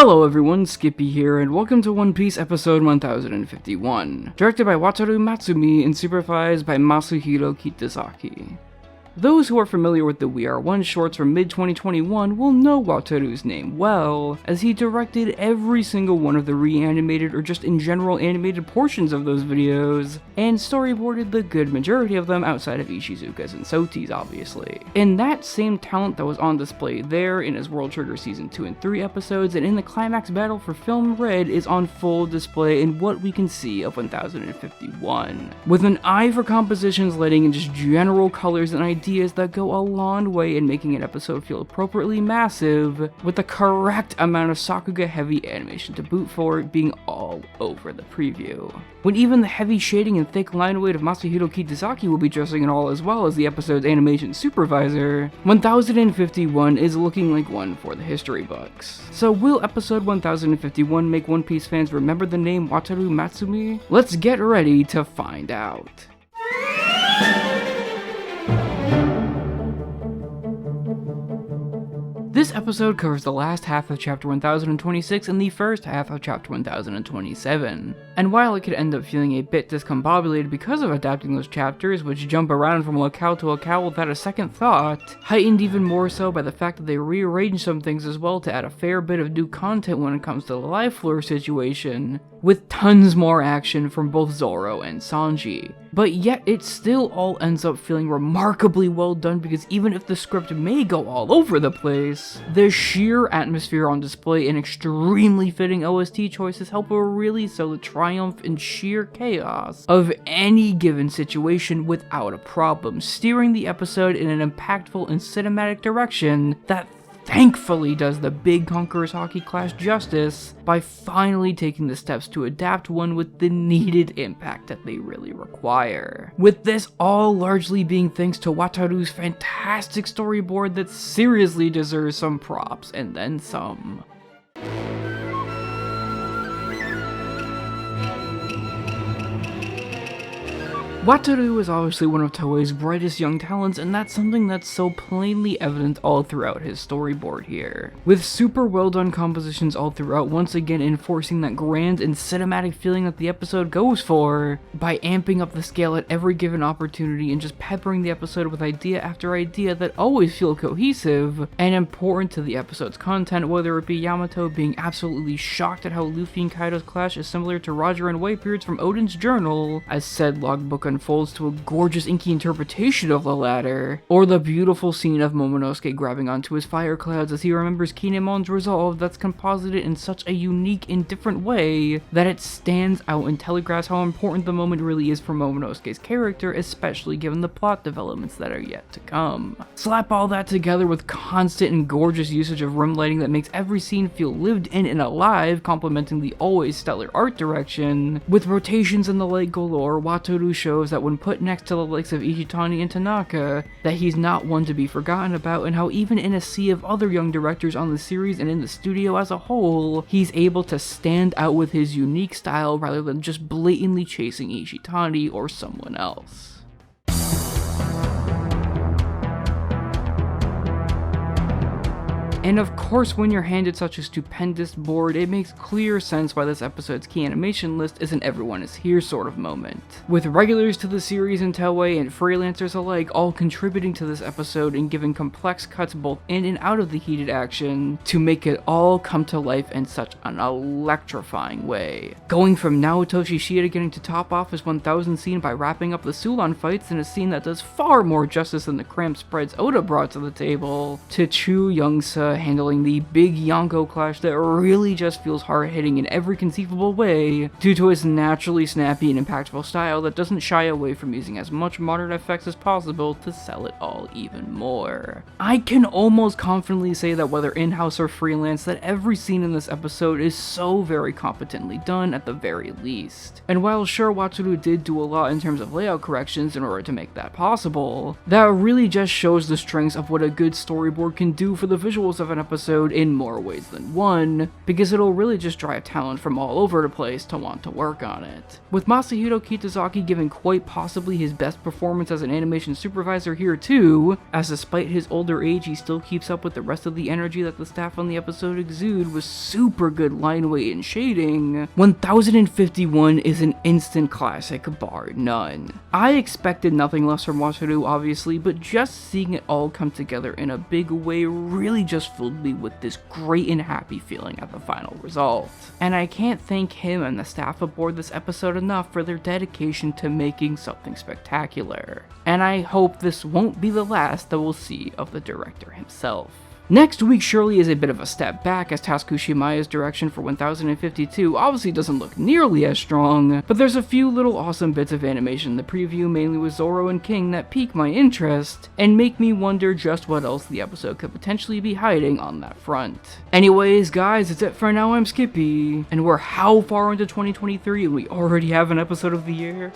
Hello everyone, Skippy here, and welcome to One Piece episode 1051, directed by Wataru Matsumi and supervised by Masahiro Kitazaki. Those who are familiar with the We Are One shorts from mid-2021 will know Wataru's name well, as he directed every single one of the reanimated or just in general animated portions of those videos, and storyboarded the good majority of them outside of Ishizuka's and Soti's obviously. And that same talent that was on display there in his World Trigger Season 2 and 3 episodes and in the climax battle for Film Red is on full display in what we can see of 1051. With an eye for compositions, lighting, and just general colors and ideas that go a long way in making an episode feel appropriately massive, with the correct amount of Sakuga heavy animation to boot for it being all over the preview. When even the heavy shading and thick line weight of Masahiro Kitazaki will be dressing it all as well as the episode's animation supervisor, 1051 is looking like one for the history books. So will episode 1051 make One Piece fans remember the name Wataru Matsumi? Let's get ready to find out. This episode covers the last half of chapter 1026 and the first half of chapter 1027. And while it could end up feeling a bit discombobulated because of adapting those chapters, which jump around from locale to locale without a second thought, heightened even more so by the fact that they rearranged some things as well to add a fair bit of new content when it comes to the life lore situation, with tons more action from both Zoro and Sanji. But yet it still all ends up feeling remarkably well done, because even if the script may go all over the place, the sheer atmosphere on display and extremely fitting OST choices help really sell the triumph and sheer chaos of any given situation without a problem, steering the episode in an impactful and cinematic direction that thankfully does the big Conquerors hockey clash justice by finally taking the steps to adapt one with the needed impact that they really require. With this all largely being thanks to Wataru's fantastic storyboard that seriously deserves some props and then some. Wataru is obviously one of Toei's brightest young talents, and that's something that's so plainly evident all throughout his storyboard here. With super well done compositions all throughout, once again enforcing that grand and cinematic feeling that the episode goes for, by amping up the scale at every given opportunity and just peppering the episode with idea after idea that always feel cohesive and important to the episode's content, whether it be Yamato being absolutely shocked at how Luffy and Kaido's clash is similar to Roger and Whitebeard's from Oden's journal, as said logbook unfolds to a gorgeous inky interpretation of the latter, or the beautiful scene of Momonosuke grabbing onto his fire clouds as he remembers Kinemon's resolve that's composited in such a unique and different way that it stands out and telegraphs how important the moment really is for Momonosuke's character, especially given the plot developments that are yet to come. Slap all that together with constant and gorgeous usage of room lighting that makes every scene feel lived in and alive, complementing the always stellar art direction. With rotations and the light galore, Wataru shows that when put next to the likes of Ishitani and Tanaka, that he's not one to be forgotten about, and how even in a sea of other young directors on the series and in the studio as a whole, he's able to stand out with his unique style rather than just blatantly chasing Ishitani or someone else. And of course, when you're handed such a stupendous board, it makes clear sense why this episode's key animation list is an everyone is here sort of moment. With regulars to the series and Toei and freelancers alike all contributing to this episode and giving complex cuts both in and out of the heated action to make it all come to life in such an electrifying way. Going from Naotoshi Shida getting to top off his 1000 scene by wrapping up the Sulan fights in a scene that does far more justice than the cramped spreads Oda brought to the table, to Chu Youngsa handling the big Yonko clash that really just feels hard-hitting in every conceivable way due to his naturally snappy and impactful style that doesn't shy away from using as much modern effects as possible to sell it all even more. I can almost confidently say that whether in-house or freelance, that every scene in this episode is so very competently done at the very least. And while sure Wataru did do a lot in terms of layout corrections in order to make that possible, that really just shows the strengths of what a good storyboard can do for the visuals of of an episode in more ways than one, because it'll really just drive talent from all over the place to want to work on it. With Masahiro Kitazaki giving quite possibly his best performance as an animation supervisor here too, as despite his older age he still keeps up with the rest of the energy that the staff on the episode exude with super good line weight and shading, 1051 is an instant classic bar none. I expected nothing less from Wataru obviously, but just seeing it all come together in a big way really just filled me with this great and happy feeling at the final result. And I can't thank him and the staff aboard this episode enough for their dedication to making something spectacular. And I hope this won't be the last that we'll see of the director himself. Next week surely is a bit of a step back, as Tasuku Shimaya's direction for 1052 obviously doesn't look nearly as strong, but there's a few little awesome bits of animation in the preview, mainly with Zoro and King, that pique my interest, and make me wonder just what else the episode could potentially be hiding on that front. Anyways guys, that's it for now. I'm Skippy, and we're how far into 2023 and we already have an episode of the year?